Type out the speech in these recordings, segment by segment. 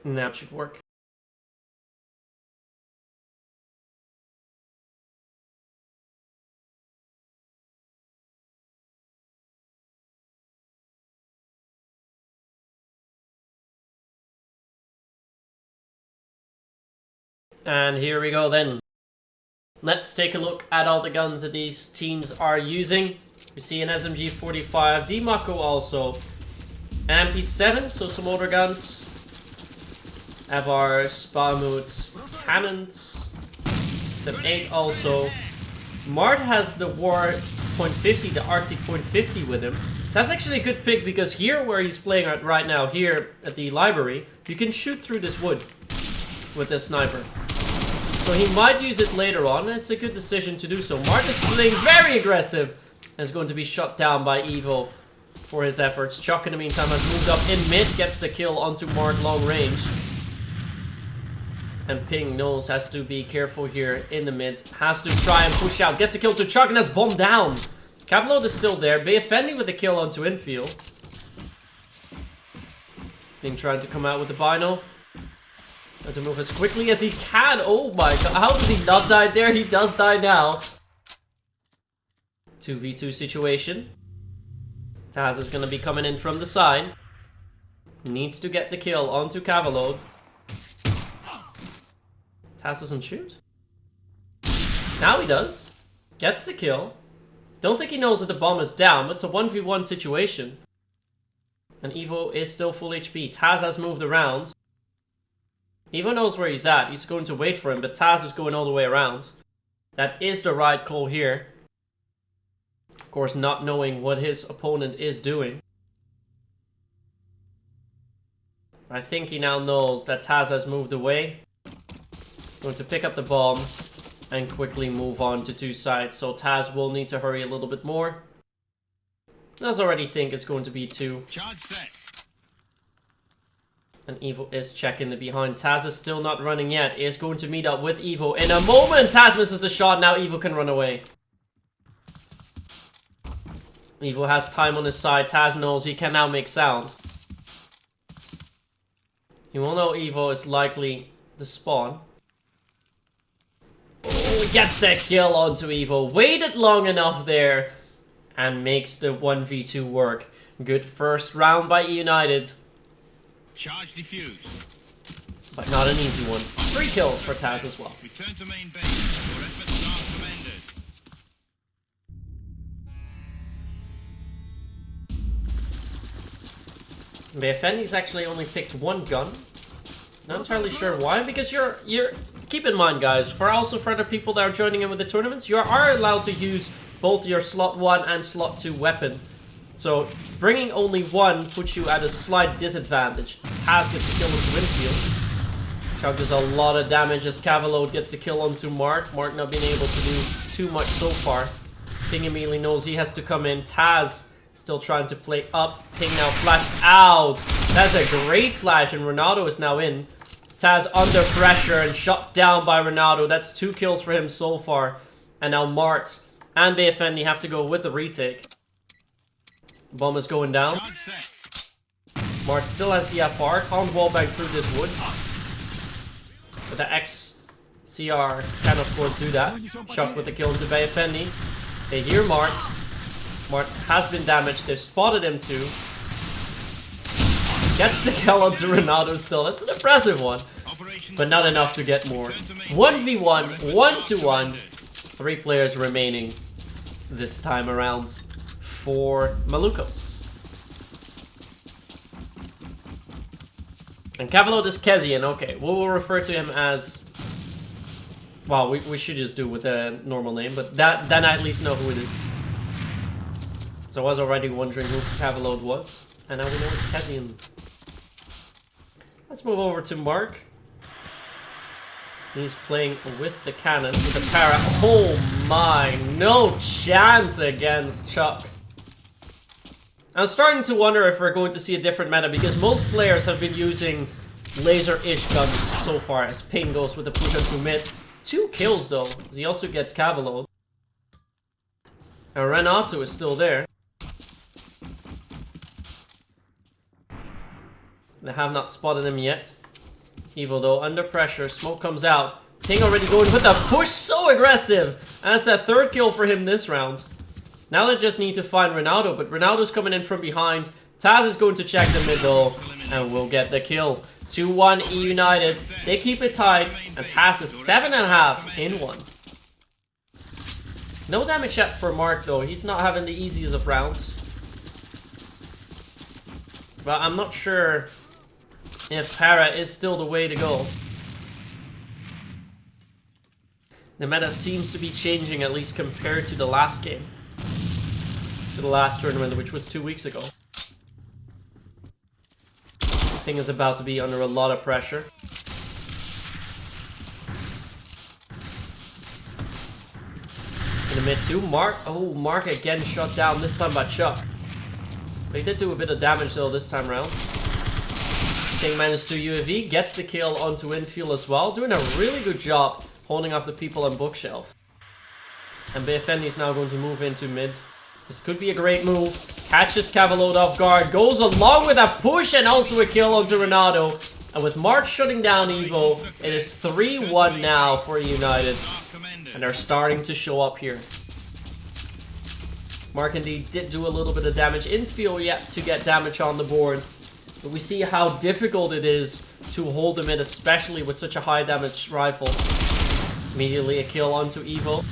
And that should work. And here we go then. Let's take a look at all the guns that these teams are using. We see an SMG-45, D-Mako also, an MP7, so some older guns. A.V.A.s, maluk0s, cannons, some 8 also. Mart has the War .50, the Arctic .50 with him. That's actually a good pick because here where he's playing at right now, here at the library, you can shoot through this wood with this sniper. So he might use it later on, and it's a good decision to do so. Mart is playing very aggressive and is going to be shot down by Evo for his efforts. Chuck in the meantime has moved up in mid, gets the kill onto Mart long range. And Ping knows has to be careful here in the mid. Has to try and push out. Gets the kill to Chuck and has bombed down. Cavalode is still there. A.V.A with a kill onto infield. Ping trying to come out with the bino. Trying to move as quickly as he can. Oh my god. How does he not die there? He does die now. 2v2 situation. Taz is going to be coming in from the side. Needs to get the kill onto Cavalode. Taz doesn't shoot. Now he does. Gets the kill. Don't think he knows that the bomb is down, but it's a 1v1 situation. And Evo is still full HP. Taz has moved around. Evo knows where he's at. He's going to wait for him, but Taz is going all the way around. That is the right call here. Of course, not knowing what his opponent is doing. I think he now knows that Taz has moved away. Going to pick up the bomb and quickly move on to 2 sides. So Taz will need to hurry a little bit more. Does already think it's going to be 2. And Evo is checking the behind. Taz is still not running yet. Is going to meet up with Evo in a moment. Taz misses the shot. Now Evo can run away. Evo has time on his side. Taz knows he can now make sound. You will know Evo is likely to spawn. Oh, he gets that kill onto Evo. Waited long enough there. And makes the 1v2 work. Good first round by eUnited. Charge defused. But not an easy one. 3 kills for Taz as well. Return to main base. Your efforts are commended. A.V.A.'s actually only picked 1 gun. Not entirely sure why, because you're keep in mind, guys, for other people that are joining in with the tournaments, you are allowed to use both your slot 1 and slot 2 weapon. So bringing only 1 puts you at a slight disadvantage. As Taz gets the kill into infield. Chuck does a lot of damage as Cavalode gets the kill onto Mark. Mark not being able to do too much so far. Ping immediately knows he has to come in. Taz still trying to play up. Ping now flashed out. That's a great flash and Ronaldo is now in. Taz under pressure and shot down by Ronaldo. That's 2 kills for him so far. And now Mart and A.V.A have to go with the retake. Bomb is going down. Mart still has the FR. Can't wallbang through this wood. But the XCR can of course do that. Chuck with a kill into A.V.A. They hear Mart. Mart has been damaged. They've spotted him too. Gets the kill onto Ronaldo still. That's an impressive one. But not enough to get more. 1v1, 1-1. 3 players remaining this time around for maluk0s. And Cavalode is Kezian. Okay, we will refer to him as... Well, we should just do with a normal name, but then I at least know who it is. So I was already wondering who Cavalode was. And now we know it's Kezian. Let's move over to Mark. He's playing with the cannon, with the para. Oh my, no chance against Chuck. I'm starting to wonder if we're going to see a different meta, because most players have been using laser-ish guns so far, as Ping goes with the push up to mid. 2 kills though, as he also gets Cavalode. And Renato is still there. They have not spotted him yet. evo though, under pressure. Smoke comes out. Ping already going with a push, so aggressive. And that's a third kill for him this round. Now they just need to find Ronaldo, but Ronaldo's coming in from behind. Taz is going to check the mid though, and will get the kill. 2-1 eUnited. They keep it tight, and Taz is 7.5 in 1. No damage yet for Mark though. He's not having the easiest of rounds. But I'm not sure if Para is still the way to go. The meta seems to be changing, at least compared to the last game. To the last tournament, which was 2 weeks ago. Ping is about to be under a lot of pressure. In the mid 2, Mark. Oh, Mark again shot down, this time by Chuck. But he did do a bit of damage though this time around. Ping managed to UAV, gets the kill onto infield as well. Doing a really good job holding off the people on bookshelf. And BFN is now going to move into mid. This could be a great move. Catches Cavalode off guard. Goes along with a push and also a kill onto Ronaldo. And with March shutting down Evo, it is 3-1 now for United. And they're starting to show up here. Mark indeed did do a little bit of damage. Infield yet to get damage on the board. But we see how difficult it is to hold them in, especially with such a high damage rifle. Immediately a kill onto Evo.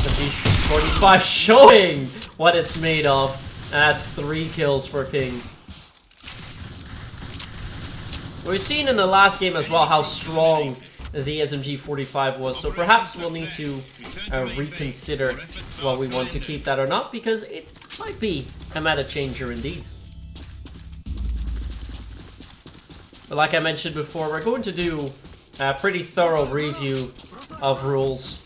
SMG45 showing what it's made of. And that's 3 kills for Ping. We've seen in the last game as well how strong the SMG45 was. So perhaps we'll need to reconsider what we want to keep that or not. Because it might be a meta changer indeed. But like I mentioned before, we're going to do a pretty thorough review of rules.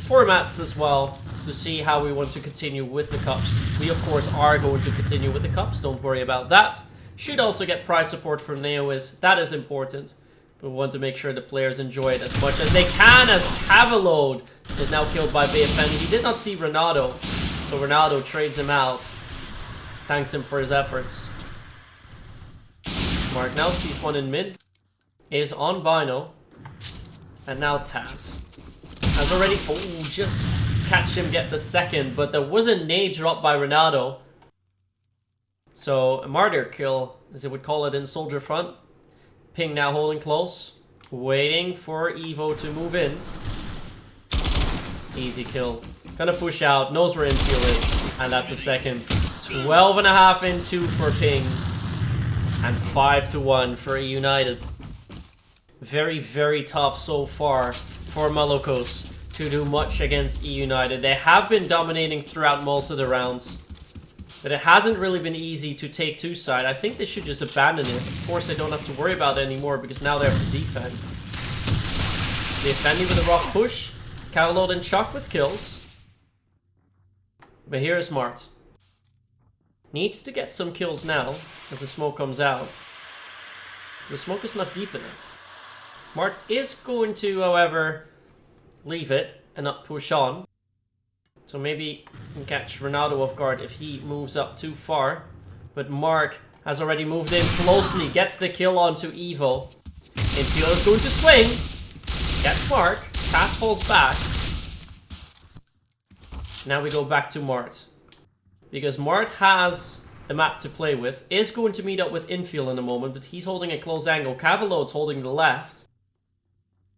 Formats as well, to see how we want to continue with the cups. We of course are going to continue with the cups, don't worry about that. Should also get prize support from maluk0s, that is important. But we want to make sure the players enjoy it as much as they can, as Cavalode is now killed by BFN. He did not see Ronaldo, so Ronaldo trades him out. Thanks him for his efforts. Mark now sees one in mid. Is on Bino. And now Taz. Has already... Oh, just catch him get the second. But there was a nade drop by Ronaldo. So, a martyr kill, as they would call it in Soldier Front. Ping now holding close. Waiting for Evo to move in. Easy kill. Gonna push out. Knows where infield is. And that's a second. 12.5 in 2 for Ping. And 5-1 for eUnited. Very, very tough so far for maluk0s to do much against eUnited. They have been dominating throughout most of the rounds. But it hasn't really been easy to take 2 side. I think they should just abandon it. Of course, they don't have to worry about it anymore because now they have to defend. Defending with a rough push. Cavalode and Chuck with kills. But here is Mart. Needs to get some kills now as the smoke comes out. The smoke is not deep enough. Mart is going to, however, leave it and not push on. So maybe he can catch Ronaldo off guard if he moves up too far. But Mark has already moved in closely. Gets the kill onto Evo. Infield is going to swing. Gets Mark. Taz falls back. Now we go back to Mart. Because Mart has the map to play with. Is going to meet up with infield in a moment. But he's holding a close angle. Cavalode's holding the left.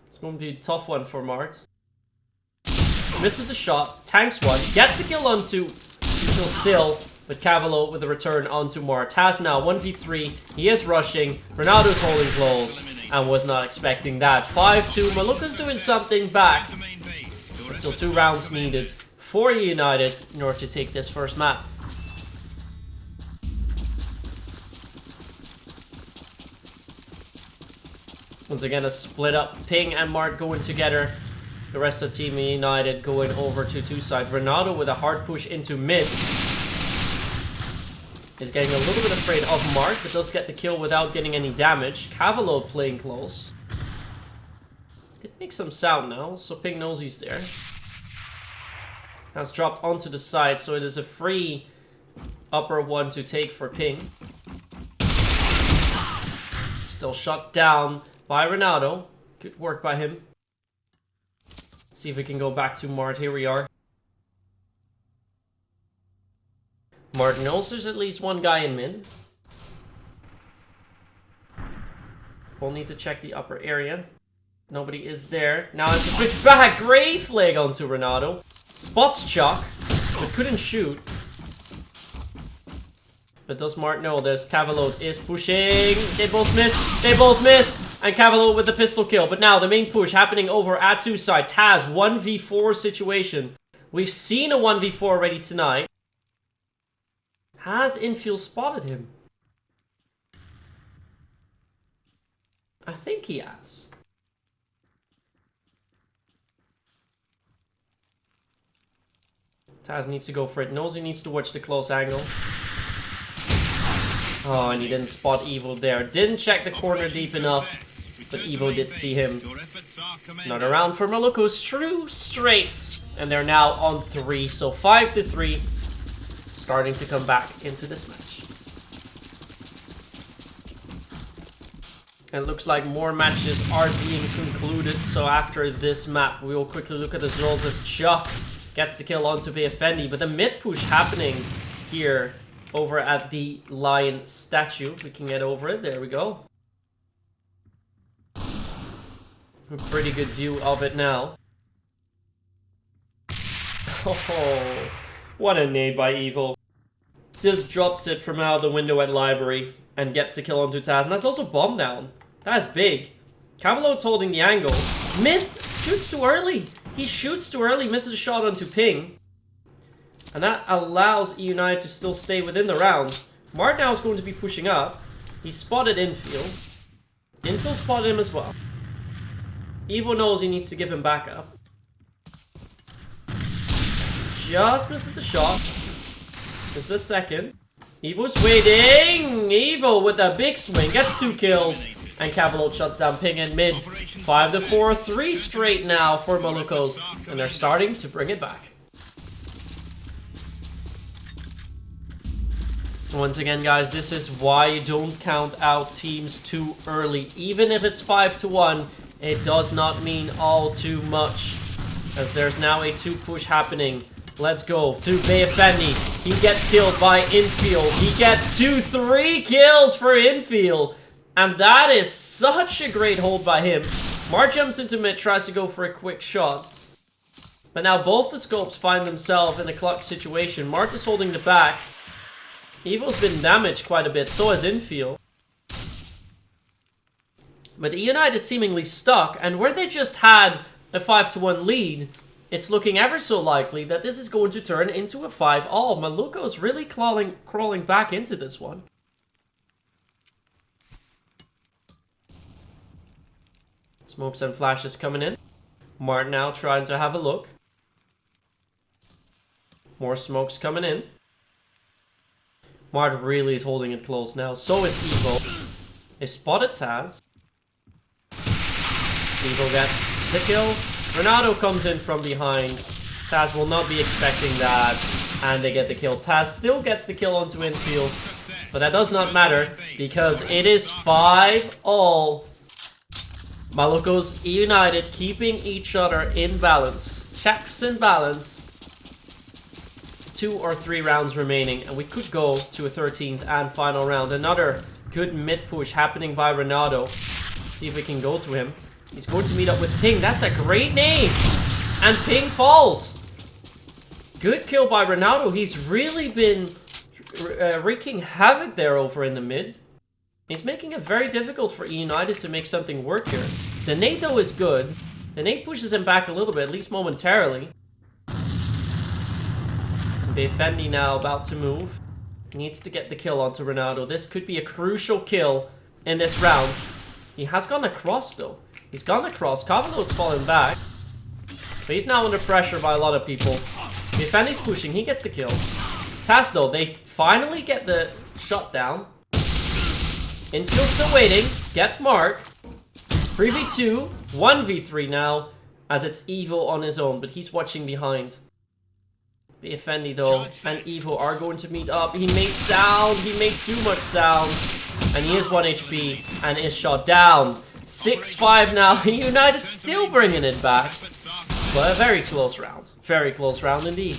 It's going to be a tough one for Mart. Misses the shot, tanks one, gets a kill onto infield still, but Cavalode with a return onto Mart. Taz now 1v3, he is rushing, Ronaldo's holding close, and was not expecting that. 5-2, maluk0s doing something back. But still 2 rounds needed for United in order to take this first map. Once again, a split up. Ping and Mart going together. The rest of Team United going over to 2 side. Ronaldo with a hard push into mid. Is getting a little bit afraid of Mark, but does get the kill without getting any damage. Cavalode playing close. Did make some sound now, so Ping knows he's there. Has dropped onto the side, so it is a free upper one to take for Ping. Still shut down by Ronaldo. Good work by him. Let's see if we can go back to Mart. Here we are. Mart knows there's at least one guy in mid. We'll need to check the upper area. Nobody is there. Now it's a switch back. Great flag onto Ronaldo. Spots Chuck, but couldn't shoot. But does Mart know this? Cavalot is pushing. They both miss. They both miss. And Cavalot with the pistol kill. But now the main push happening over at 2 side. Taz, 1v4 situation. We've seen a 1v4 already tonight. Has infield spotted him? I think he has. Taz needs to go for it. Knows he needs to watch the close angle. Oh, and he didn't spot Evo there. Didn't check the corner deep enough. But Evo did see him. Another round for maluk0s. True straight. And they're now on 3. So 5-3. Starting to come back into this match. And it looks like more matches are being concluded. So after this map, we will quickly look at the rolls as Chuck gets the kill onto A.V.A. But the mid push happening here over at the lion statue. If we can get over it. There we go. A pretty good view of it now. Oh, what a nade by Evil. Just drops it from out the window at library and gets the kill onto Taz. And that's also bomb down. That's big. Cavalot's holding the angle. Miss! Shoots too early. He shoots too early, misses a shot onto Ping. And that allows eUnited to still stay within the round. Mart now is going to be pushing up. He spotted infield. Infield spotted him as well. Evo knows he needs to give him backup. Just misses the shot. This is a second. Evo's waiting. Evo with a big swing. Gets 2 kills. And Cavalot shuts down Ping in mid. 5-4. 3 straight now for maluk0s. And they're starting to bring it back. So once again, guys, this is why you don't count out teams too early. Even if it's 5-1, it does not mean all too much. As there's now a 2 push happening. Let's go to A.V.A. He gets killed by infield. He gets 3 kills for infield. And that is such a great hold by him. Mart jumps into mid, tries to go for a quick shot. But now both the scopes find themselves in a clutch situation. Mart is holding the back. Evo's been damaged quite a bit, so has infield. But eUnited seemingly stuck, and where they just had a 5-1 lead, it's looking ever so likely that this is going to turn into a 5-all. maluk0s really crawling back into this one. Smokes and flashes coming in. Mart now trying to have a look. More smokes coming in. Mart really is holding it close now. So is Evo. They spotted Taz. Evo gets the kill. Ronaldo comes in from behind. Taz will not be expecting that. And they get the kill. Taz still gets the kill onto infield. But that does not matter. Because it is 5-all. maluk0s eUnited keeping each other in balance. Checks in balance. 2 or 3 rounds remaining. And we could go to a 13th and final round. Another good mid push happening by Ronaldo. See if we can go to him. He's going to meet up with Ping. That's a great nade. And Ping falls. Good kill by Ronaldo. He's really been wreaking havoc there over in the mid. He's making it very difficult for eUnited to make something work here. The nade though is good. The nade pushes him back a little bit, at least momentarily. A.V.A. now about to move. Needs to get the kill onto Ronaldo. This could be a crucial kill in this round. He has gone across though. He's gone across. Cavalot's fallen back. But he's now under pressure by a lot of people. A.V.A.'s pushing. He gets a kill. Taz though, they finally get the shot down. Infield still waiting. Gets Mark. 3v2. 1v3 now. As it's Evo on his own. But he's watching behind. A.V.A. though and Evo are going to meet up. He made sound. He made too much sound. And he is 1 HP and is shot down. 6-5 now. United still bringing it back. But a very close round. Very close round indeed.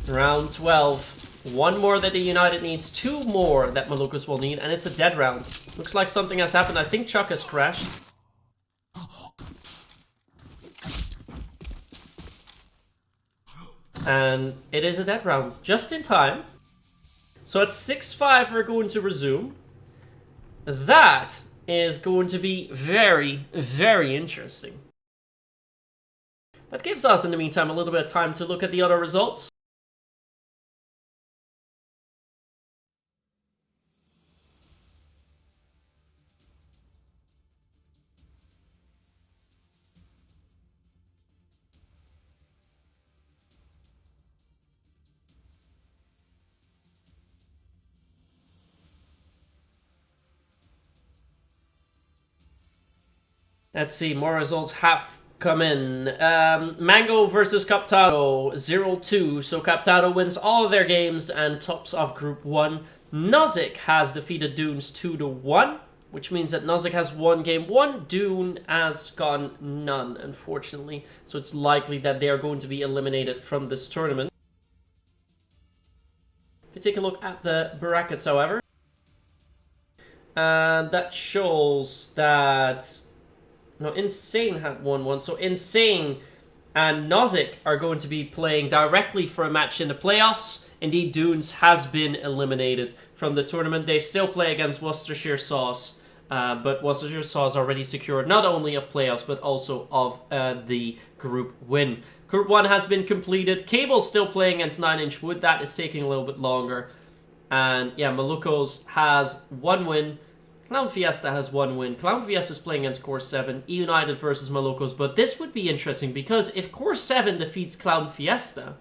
Round 12. One more that the United needs. 2 more that maluk0s will need. And it's a dead round. Looks like something has happened. I think Chuck has crashed. And it is a dead round. Just in time. So at 6-5 we're going to resume. That is going to be very, very interesting. That gives us, in the meantime, a little bit of time to look at the other results. Let's see, more results have come in. Mango versus Captado, 0-2. So Captado wins all of their games and tops off Group 1. Nozick has defeated Dunes 2-1, which means that Nozick has won Game 1. Dune has gone none, unfortunately. So it's likely that they are going to be eliminated from this tournament. If we take a look at the brackets, however, that shows that... No, Insane had won one. So Insane and Nozick are going to be playing directly for a match in the playoffs. Indeed, Dunes has been eliminated from the tournament. They still play against Worcestershire Sauce. But Worcestershire Sauce already secured not only of playoffs, but also of the group win. Group 1 has been completed. Cable's still playing against 9-inch Wood. That is taking a little bit longer. And yeah, maluk0s has 1 win. Clown Fiesta has 1 win. Clown Fiesta is playing against Core 7. eUnited versus maluk0s. But this would be interesting because if Core 7 defeats Clown Fiesta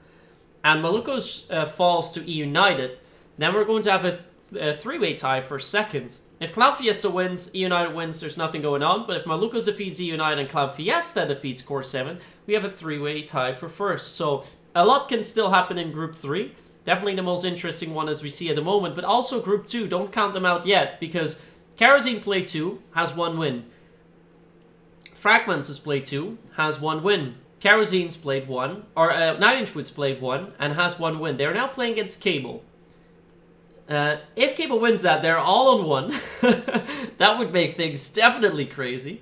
and maluk0s falls to eUnited, then we're going to have a 3-way tie for second. If Clown Fiesta wins, eUnited wins, there's nothing going on. But if maluk0s defeats eUnited and Clown Fiesta defeats Core 7, we have a 3-way tie for first. So a lot can still happen in Group 3. Definitely the most interesting one as we see at the moment. But also Group 2, don't count them out yet because... Kerosene Play 2 has 1 win. Fragments has played 2, has 1 win. Kerosene's played 1, or 9-inch Wood's played 1, and has 1 win. They're now playing against Cable. If Cable wins that, they're all on 1. That would make things definitely crazy.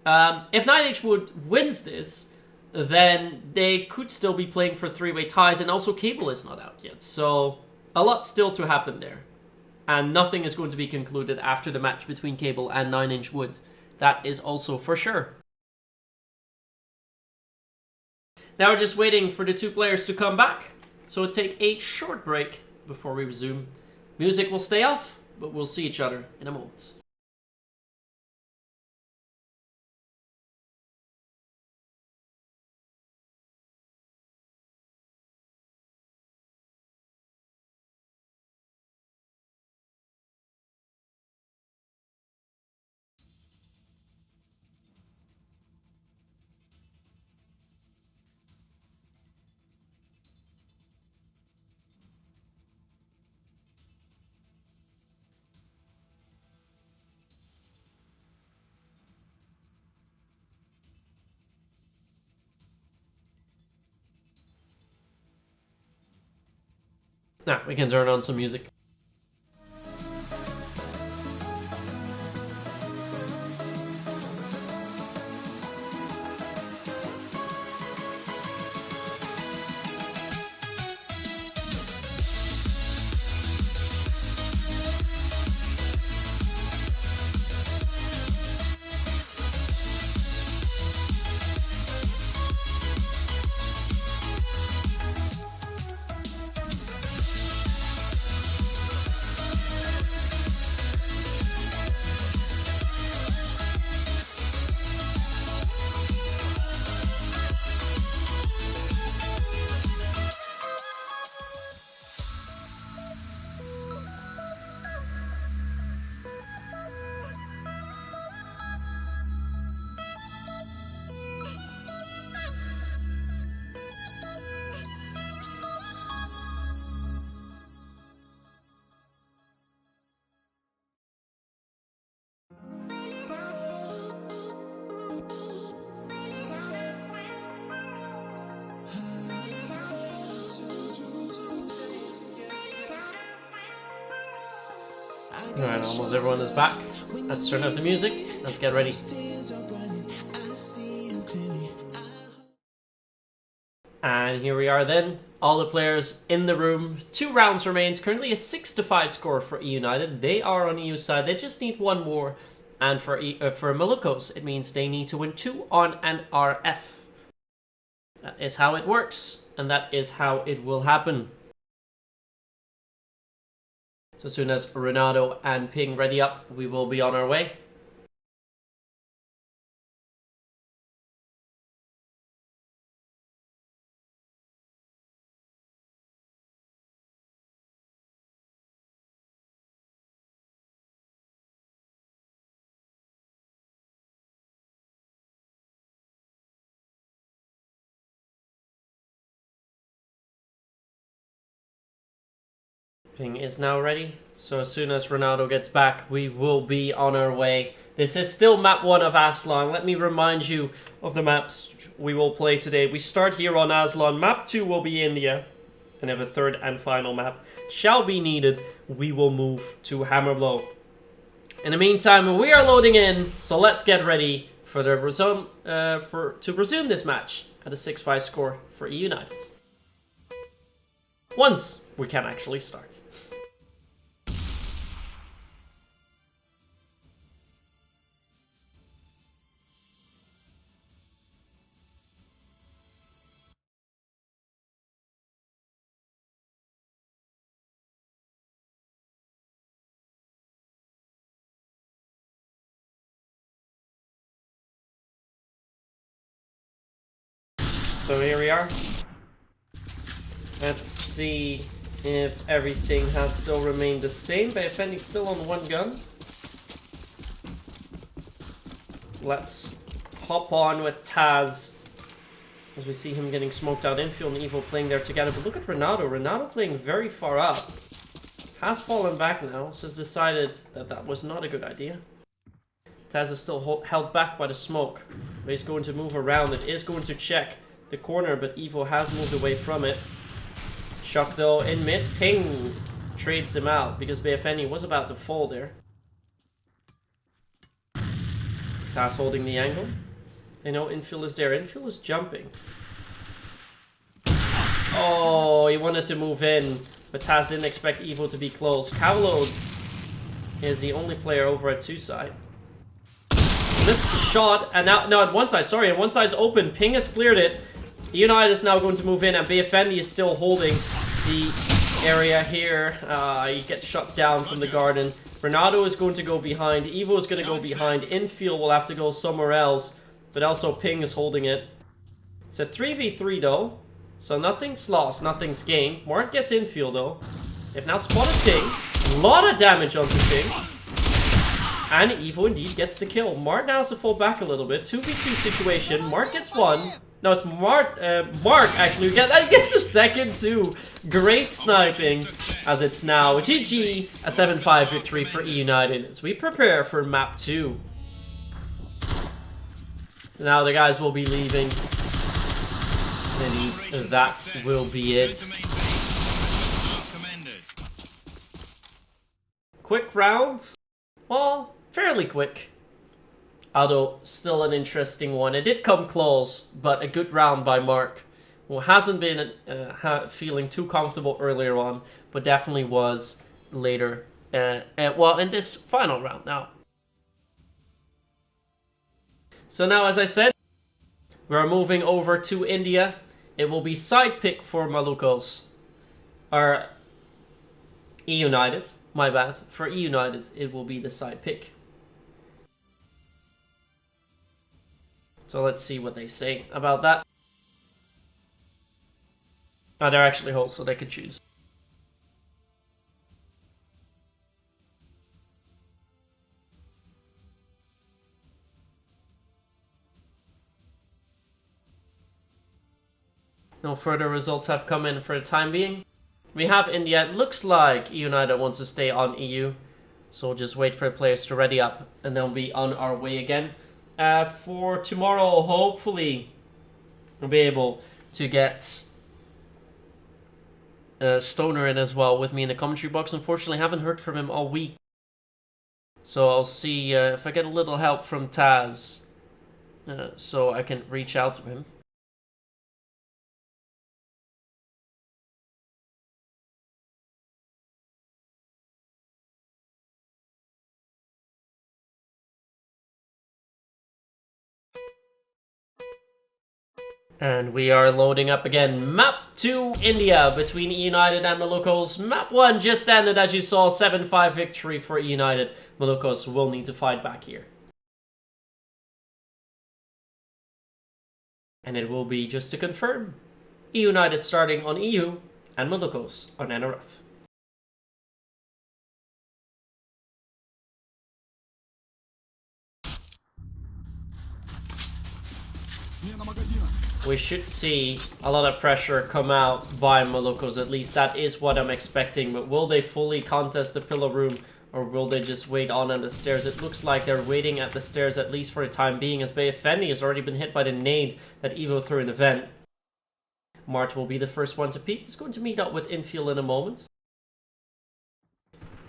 If 9-inch Wood wins this, then they could still be playing for 3-way ties, and also Cable is not out yet. So, a lot still to happen there. And nothing is going to be concluded after the match between Cable and 9-inch Wood. That is also for sure. Now we're just waiting for the 2 players to come back. So we'll take a short break before we resume. Music will stay off, but we'll see each other in a moment. Now we can turn on some music. Alright, almost everyone is back. Let's turn up the music. Let's get ready. And here we are then. All the players in the room. 2 rounds remains. Currently a 6-5 score for eUnited. They are on EU side. They just need 1 more. And for maluk0s, it means they need to win 2 on an RF. That is how it works. And that is how it will happen. So as soon as Ronaldo and Ping ready up, we will be on our way. Ping is now ready, so as soon as Ronaldo gets back, we will be on our way. This is still map 1 of Aslan. Let me remind you of the maps we will play today. We start here on Aslan. Map 2 will be India, and if a 3rd and final map shall be needed, we will move to Hammerblow. In the meantime, we are loading in, so let's get ready for the to resume this match at a 6-5 score for eUnited. Once we can actually start. So here we are. Let's see if everything has still remained the same. A.V.A still on 1 gun. Let's hop on with Taz as we see him getting smoked out infield and Evo playing there together. But look at Ronaldo. Ronaldo playing very far up. Has fallen back now, so has decided that that was not a good idea. Taz is still held back by the smoke, but he's going to move around. It is going to check the corner, but Evo has moved away from it. Shock though in mid. Ping trades him out because A.V.A was about to fall there. Taz holding the angle. They know infield is there. Infield is jumping. Oh, he wanted to move in, but Taz didn't expect Evo to be close. Kavlo is the only player over at 2 side. Missed the shot, and now, no, at 1 side, sorry, and 1 side's eopen. Ping has cleared it. eUnited is now going to move in, and A.V.A is still holding the area here. He gets shut down from the garden. Ronaldo is going to go behind. Evo is going to go behind. Infield will have to go somewhere else, but also Ping is holding it. It's a 3v3 though, so nothing's lost, nothing's gained. Mart gets infield though. They've now spotted Ping. A lot of damage onto Ping. And Evo indeed gets the kill. Mart now has to fall back a little bit. 2v2 situation. Mart gets 1. No, it's Mark actually gets a second too. Great sniping, as it's now GG, a 7-5 victory for eUnited as we prepare for map 2. Now the guys will be leaving. Indeed, that will be it. Quick round? Well, fairly quick. Although, still an interesting one. It did come close, but a good round by Mark, who hasn't been feeling too comfortable earlier on, but definitely was later, well, in this final round now. So now, as I said, we're moving over to India. It will be side pick for maluk0s. Or eUnited, my bad. For eUnited, it will be the side pick. So let's see what they say about that. Oh, they're actually hosts, so they could choose. No further results have come in for the time being. We have India. It looks like eUnited wants to stay on EU. So we'll just wait for the players to ready up, and then we'll be on our way again. For tomorrow, hopefully, we'll be able to get Stoner in as well with me in the commentary box. Unfortunately, I haven't heard from him all week. So I'll see if I get a little help from Taz. So I can reach out to him. And we are loading up again. Map 2, India, between eUnited and maluk0s. Map 1 just ended, as you saw, 7-5 victory for eUnited. maluk0s will need to fight back here. And it will be, just to confirm, eUnited starting on EU and maluk0s on NRF. We should see a lot of pressure come out by maluk0s, at least that is what I'm expecting. But will they fully contest the pillar room, or will they just wait on at the stairs? It looks like they're waiting at the stairs, at least for the time being, as A.V.A has already been hit by the nade that Evo threw in the vent. Mart will be the first one to peek. He's going to meet up with Infield in a moment.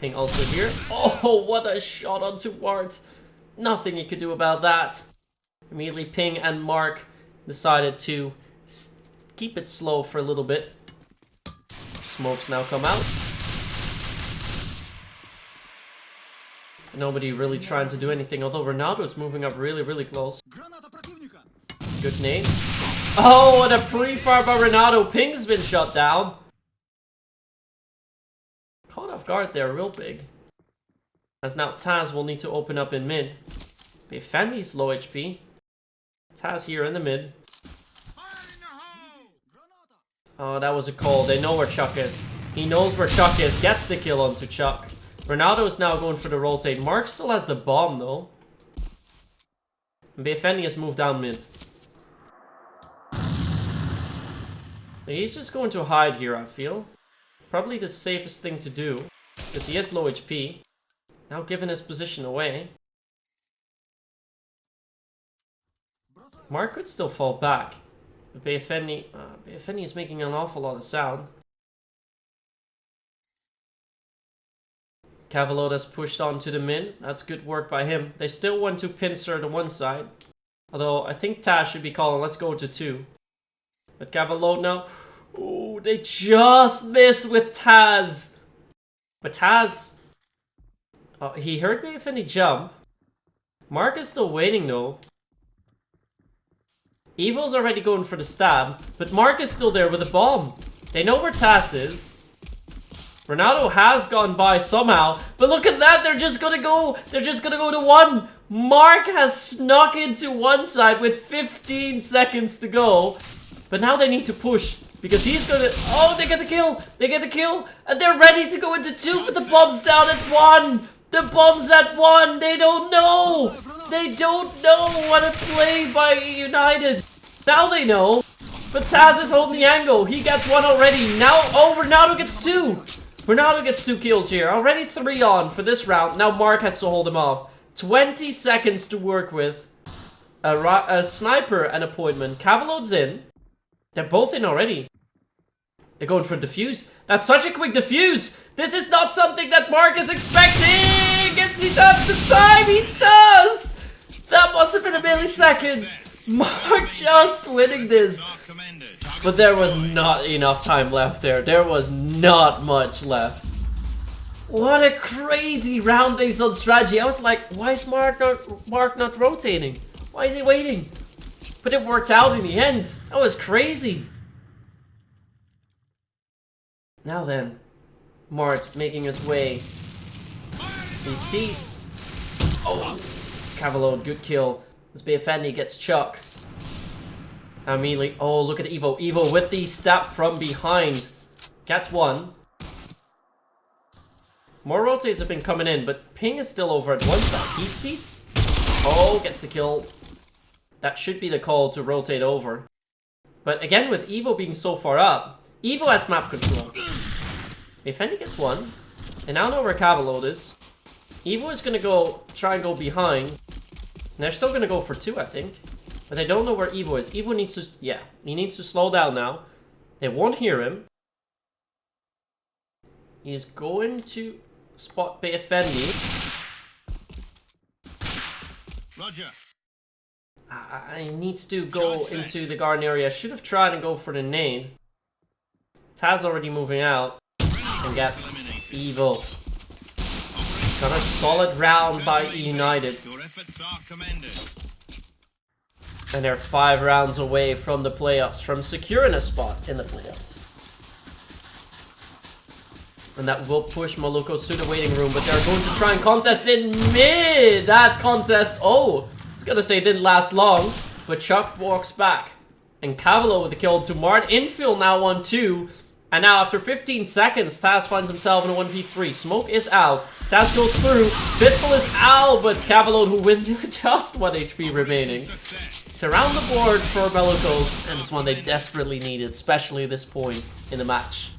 Ping also here. Oh, what a shot onto Mart. Nothing he could do about that. Immediately Ping and Mark decided to keep it slow for a little bit. Smokes now come out. Nobody really trying to do anything, although Ronaldo's moving up really close. Good name. Oh, what a pre-fire by Ronaldo. Ping's been shot down. Caught off guard there, real big. As now Taz will need to open up in mid. A.V.A.'s low HP. Taz here in the mid. Oh, that was a call. They know where Chuck is. He knows where Chuck is. Gets the kill onto Chuck. Ronaldo is now going for the rotate. Mark still has the bomb, though. A.V.A has moved down mid. He's just going to hide here, I feel. Probably the safest thing to do, because he has low HP. Now giving his position away. Mark could still fall back. But A.V.A is making an awful lot of sound. Cavalot has pushed on to the mid. That's good work by him. They still want to pincer to one side. Although I think Taz should be calling, let's go to 2. But Cavalot now. Ooh, they just missed with Taz. But Taz, he heard A.V.A jump. Mark is still waiting though. Evo's already going for the stab, but Mark is still there with a bomb. They know where Taz is. Ronaldo has gone by somehow, but look at that, they're just gonna go to 1. Mark has snuck into one side with 15 seconds to go, but now they need to push, because he's gonna, oh, they get the kill, and they're ready to go into 2, but the bomb's down at 1. The bomb's at 1, they don't know. They don't know what a play by eUnited. Now they know. But Taz is holding the angle. He gets 1 already. Now, oh, Ronaldo gets 2. Ronaldo gets 2 kills here. Already 3 on for this round. Now Mark has to hold him off. 20 seconds to work with. A sniper and appointment. Cavalot's in. They're both in already. They're going for defuse. That's such a quick defuse. This is not something that Mark is expecting. Gets he does the time? He does. That must have been a millisecond. Mark just winning this. But there was not enough time left there. There was not much left. What a crazy round based on strategy. I was like, why is Mark not rotating? Why is he waiting? But it worked out in the end. That was crazy. Now then, Mart making his way. He sees. Oh, Cavalot, good kill. As A.V.A gets Chuck. Immediately, oh, look at Evo. Evo with the step from behind. Gets 1. More rotates have been coming in, but Ping is still over at one side. He sees. Oh, gets the kill. That should be the call to rotate over. But again, with Evo being so far up, Evo has map control. A.V.A gets 1. And now know where Cavalot is. Evo is gonna try and go behind. And they're still gonna go for 2, I think. But they don't know where Evo is. Evo needs to, yeah, he needs to slow down now. They won't hear him. He's going to spot A.V.A. Roger. I need to go into the garden area. I should have tried and go for the nade. Taz already moving out and gets evil. Another solid round by eUnited. Your efforts are commended. And they're 5 rounds away from the playoffs, from securing a spot in the playoffs. And that will push maluk0s to the waiting room, but they're going to try and contest in mid! That contest, oh! I was gonna say it didn't last long, but Chuck walks back. And Cavalo with the kill to Mart. Infield now 1-2. And now after 15 seconds, Taz finds himself in a 1v3. Smoke is out. Taz goes through. Pistol is out, but it's Cavalo who wins with just 1 HP remaining. It's around the board for maluk0s, and it's one they desperately needed, especially at this point in the match.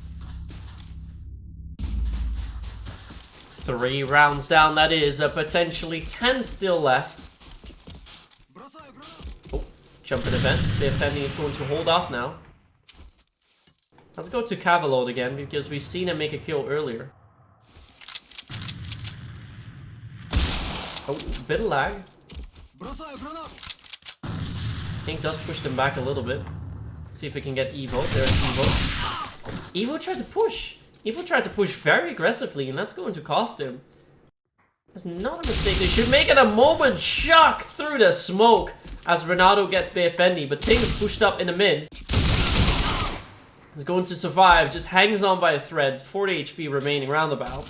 3 rounds down, that is. Potentially 10 still left. Oh, jump in event. A.V.A is going to hold off now. Let's go to Cavalo again, because we've seen him make a kill earlier. Oh, bit of lag. Ink does push them back a little bit. See if we can get Evo. There's Evo. Evo tried to push. Evo tried to push very aggressively, and that's going to cost him. That's not a mistake. They should make it a moment. Shock through the smoke as Renato gets A.V.A, but Ting is pushed up in the mid. He's going to survive, just hangs on by a thread. 40 HP remaining roundabout.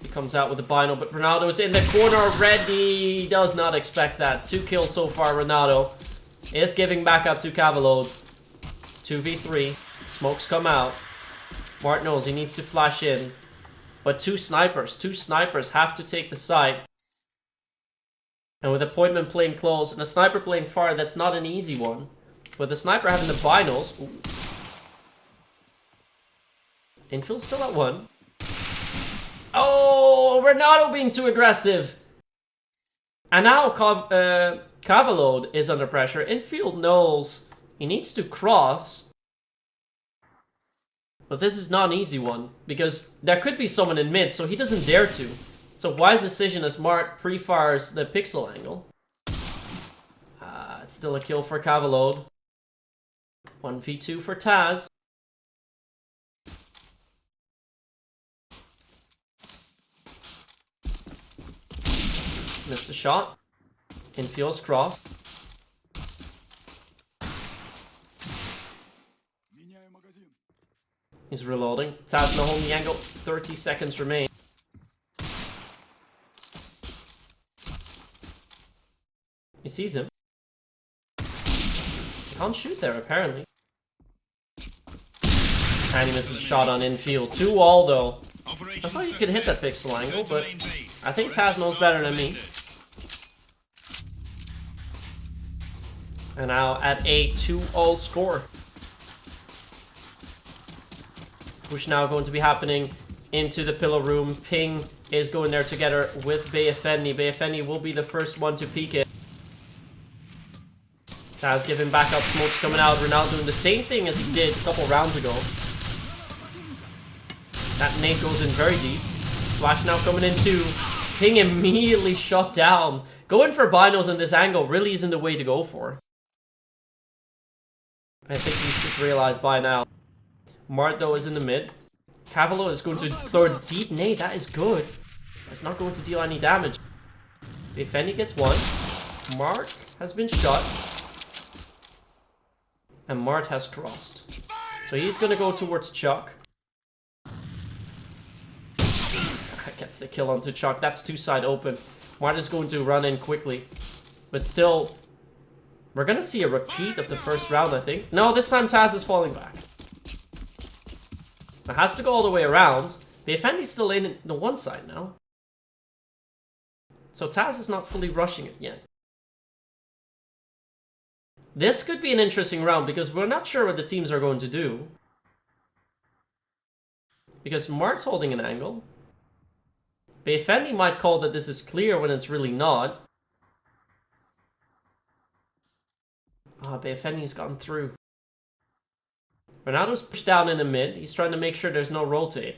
He comes out with the bino, but Renato's in the corner already. He does not expect that. 2 kills so far, Renato. Is giving back up to Cavalo. 2v3. Smokes come out. Mart knows he needs to flash in. But 2 snipers have to take the site. And with Appointment playing close and a sniper playing far, that's not an easy one. With the sniper having the binos. Ooh. Infield still at 1. Oh, Renato being too aggressive. And now Cavalo is under pressure. Infield knows he needs to cross. But this is not an easy one, because there could be someone in mid, so he doesn't dare to. So wise decision as Mart pre-fires the pixel angle. It's still a kill for Cavalo. 1v2 for Taz. Missed a shot. Infield's cross. He's reloading. Taz no home the angle. 30 seconds remain. He sees him. He can't shoot there, apparently. And he misses a shot on infield. 2-all, though. I thought you could hit that pixel angle, but I think Taz knows better than me. And now at a 2-all score. Push now going to be happening into the pillow room. Ping is going there together with A.V.A. A.V.A will be the first one to peek it. Taz giving backup. Smokes coming out. Ronaldo doing the same thing as he did a couple rounds ago. That nade goes in very deep. Flash now coming in too. Ping immediately shot down. Going for binos in this angle really isn't the way to go for. I think you should realize by now. Mart though is in the mid. Cavalo is going to throw a deep nade. That is good. It's not going to deal any damage. A.V.A gets 1. Mart has been shot. And Mart has crossed. So he's going to go towards Chuck. Gets the kill onto Chuck. That's 2 side open. Mart is going to run in quickly. But still, we're going to see a repeat of the first round, I think. No, this time Taz is falling back. It has to go all the way around. A.V.A is still in the 1 side now. So Taz is not fully rushing it yet. This could be an interesting round because we're not sure what the teams are going to do. Because Mart's holding an angle. A.V.A might call that this is clear when it's really not. A.V.A's gotten through. Renato's pushed down in the mid. He's trying to make sure there's no rotate.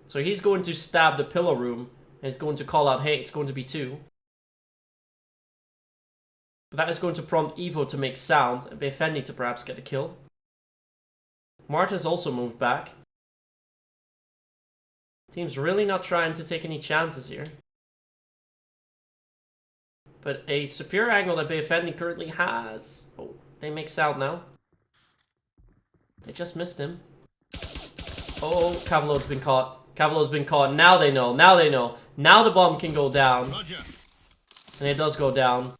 So he's going to stab the pillow room. And he's going to call out, hey, it's going to be 2. That is going to prompt Evo to make sound, and Befendi to perhaps get a kill. Mart has also moved back. Team's really not trying to take any chances here. But a superior angle that Befendi currently has. Oh, they make sound now. They just missed him. Oh, Cavallo's been caught. Cavallo's been caught. Now they know. Now they know. Now the bomb can go down. Roger. And it does go down.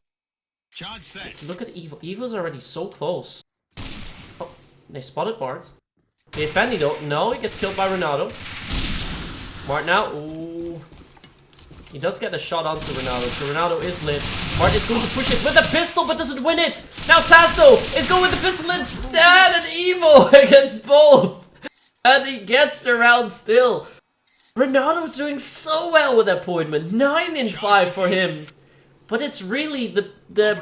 Charge set. Look at Evo. Evo's already so close. Oh, they spotted Mart. Befendi though. No, he gets killed by Ronaldo. Mart now. Ooh. He does get a shot onto Ronaldo, so Ronaldo is lit. Mart is going to push it with a pistol, but doesn't win it. Now Tazdo is going with the pistol instead, and Evo against both. And he gets the round still. Ronaldo's doing so well with that appointment. 9 in 5 for him. But it's really the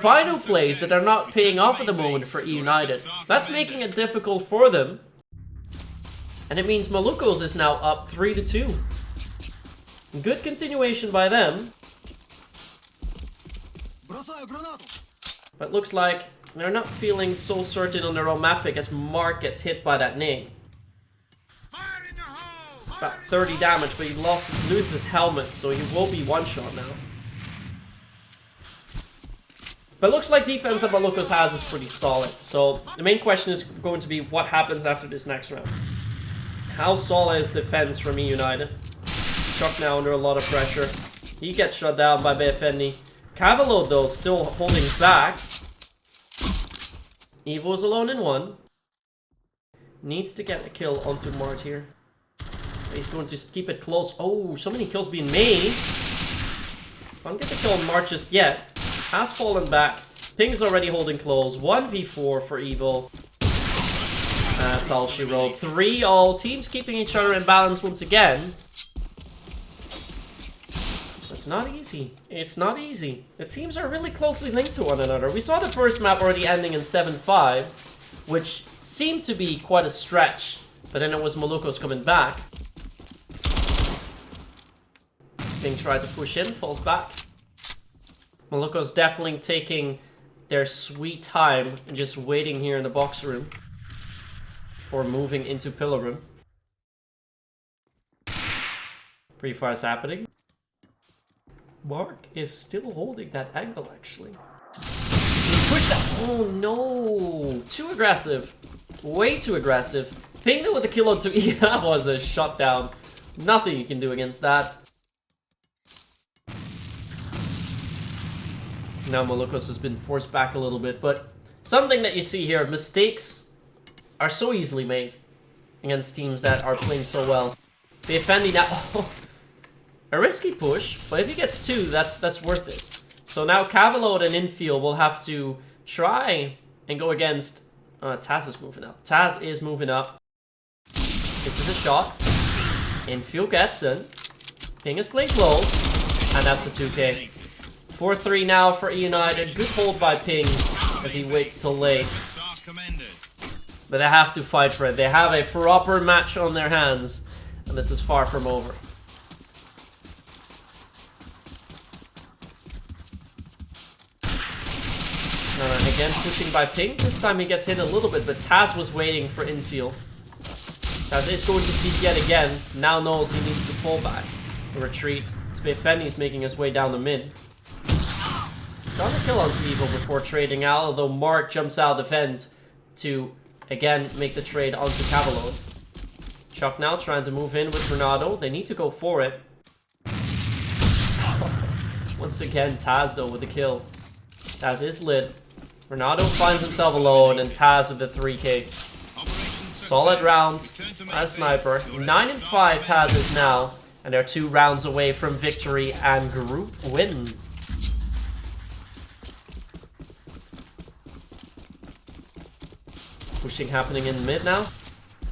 Bino plays that are not paying off at the moment for eUnited. That's making it difficult for them. And it means maluk0s is now up 3-2. Good continuation by them. But looks like they're not feeling so certain on their own map pick as Mark gets hit by that nade. It's about 30 damage, but he loses his helmet, so he will be one shot now. But looks like defense that maluk0s has is pretty solid. So the main question is going to be what happens after this next round. How solid is defense from eUnited? Chuck now under a lot of pressure. He gets shut down by Befendi. Cavallo though still holding back. Evo's alone in 1. Needs to get a kill onto Mart here. He's going to keep it close. Oh, so many kills being made. Can't get the kill on Mart just yet. Has fallen back. Ping's already holding close. 1v4 for Evo. That's all she wrote. 3-all. Teams keeping each other in balance once again. It's not easy. It's not easy. The teams are really closely linked to one another. We saw the first map already ending in 7-5, which seemed to be quite a stretch. But then it was maluk0s coming back. Ping tried to push in, falls back. maluk0s definitely taking their sweet time and just waiting here in the box room for moving into pillar room. Pre-fire is happening. Mark is still holding that angle, actually. He's pushed that. Oh no! Too aggressive. Way too aggressive. Ping with a kill on 2. That was a shutdown. Nothing you can do against that. Now maluk0s has been forced back a little bit, but something that you see here, mistakes are so easily made against teams that are playing so well. Befendi now. Oh, a risky push, but if he gets 2, that's worth it. So now Cavallo and Infield will have to try and go against... Taz is moving up. Taz is moving up. This is a shot. Infield gets in. Ping is playing close. And that's a 2k. 4-3 now for eUnited. Good hold by Ping as he waits till late. But they have to fight for it. They have a proper match on their hands. And this is far from over. Again, pushing by Ping. This time he gets hit a little bit, but Taz was waiting for infield. Taz is going to peek yet again. Now knows he needs to fall back. Retreat. It's Befendi's making his way down the mid. He's got a kill on Evo before trading out, although Mark jumps out of the vent to, again, make the trade onto Cavallo. Chuck now trying to move in with Ronaldo. They need to go for it. Once again, Taz though with the kill. Taz is lit. Ronaldo finds himself alone, and Taz with the 3k. Solid round as sniper. 9 and 5 Taz is now, and they're 2 rounds away from victory and group win. Pushing happening in mid now.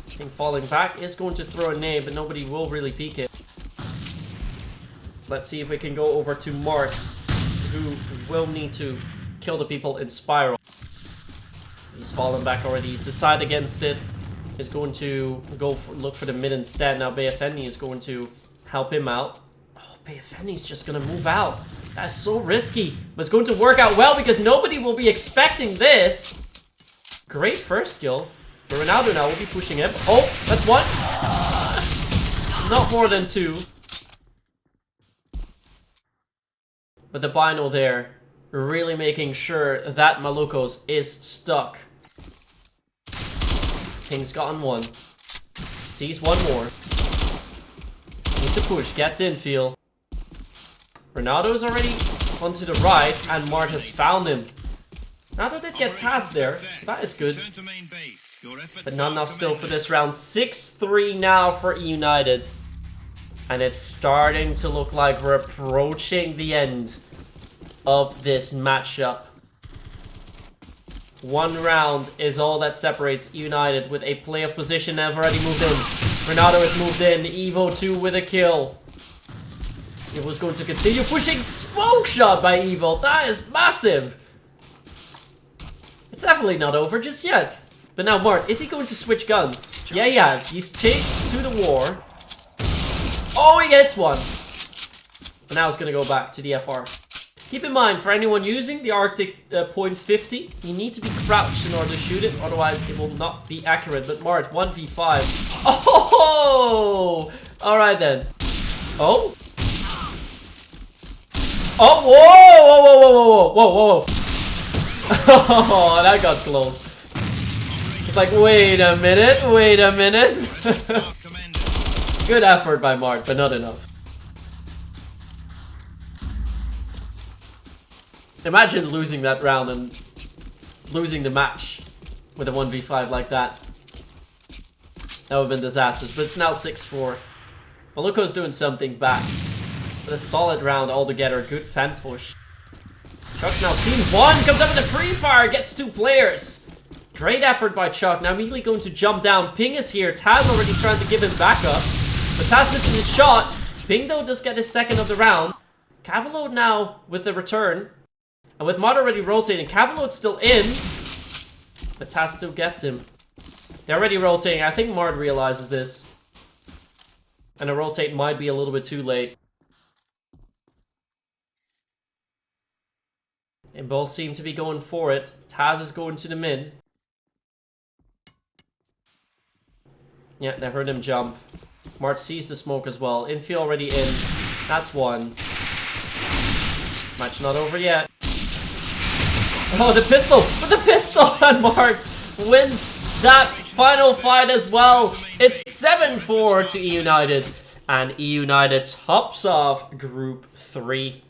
I think falling back is going to throw a nade, but nobody will really peek it. So let's see if we can go over to Mart, who will need to kill the people in spiral. He's fallen back already. He's decided against it. He's going to go look for the mid instead. Now Befendi is going to help him out. Oh, Befendi's just going to move out. That's so risky, but it's going to work out well because nobody will be expecting this. Great first kill. But Ronaldo now will be pushing him. Oh, that's one. Not more than two. But the Bino there, really making sure that maluk0s is stuck. King's gotten one. Sees one more. Needs to push, gets infield. Ronaldo's already onto the right, and Mart has found him. Ronaldo did get tasked there, so that is good. But not enough still for this round. 6-3 now for eUnited. And it's starting to look like we're approaching the end of this matchup. One round is all that separates eUnited with a playoff position. They've already moved in. Ronaldo has moved in. Evo 2 with a kill. It was going to continue pushing. Smoke shot by Evo. That is massive. It's definitely not over just yet. But now Mart, is he going to switch guns? Yeah, he has. He's changed to the war. Oh, he gets one. And now it's going to go back to the FR. Keep in mind, for anyone using the Arctic .50, you need to be crouched in order to shoot it, otherwise it will not be accurate. But Mart, 1v5. Oh! Alright then. Oh? Oh, whoa! Whoa, whoa, whoa, whoa, whoa, whoa. Oh, that got close. It's like, wait a minute, wait a minute. Good effort by Mart, but not enough. Imagine losing that round and losing the match with a 1v5 like that. That would have been disastrous, but it's now 6-4. maluk0s doing something back. But a solid round altogether, good fan push. Chuck's now seen one, comes up with a pre-fire, gets two players. Great effort by Chuck, now immediately going to jump down. Ping is here, Taz already trying to give him backup. But Taz misses his shot. Ping though does get his second of the round. Cavalo now with the return. And with Mod already rotating, Cavalo's still in. But Taz still gets him. They're already rotating. I think Mard realizes this. And a rotate might be a little bit too late. They both seem to be going for it. Taz is going to the mid. Yeah, they heard him jump. Mart sees the smoke as well. Infield already in. That's one. Match not over yet. Oh, the pistol! With the pistol! And Mart wins that final fight as well. It's 7-4 to eUnited. And eUnited tops off Group 3.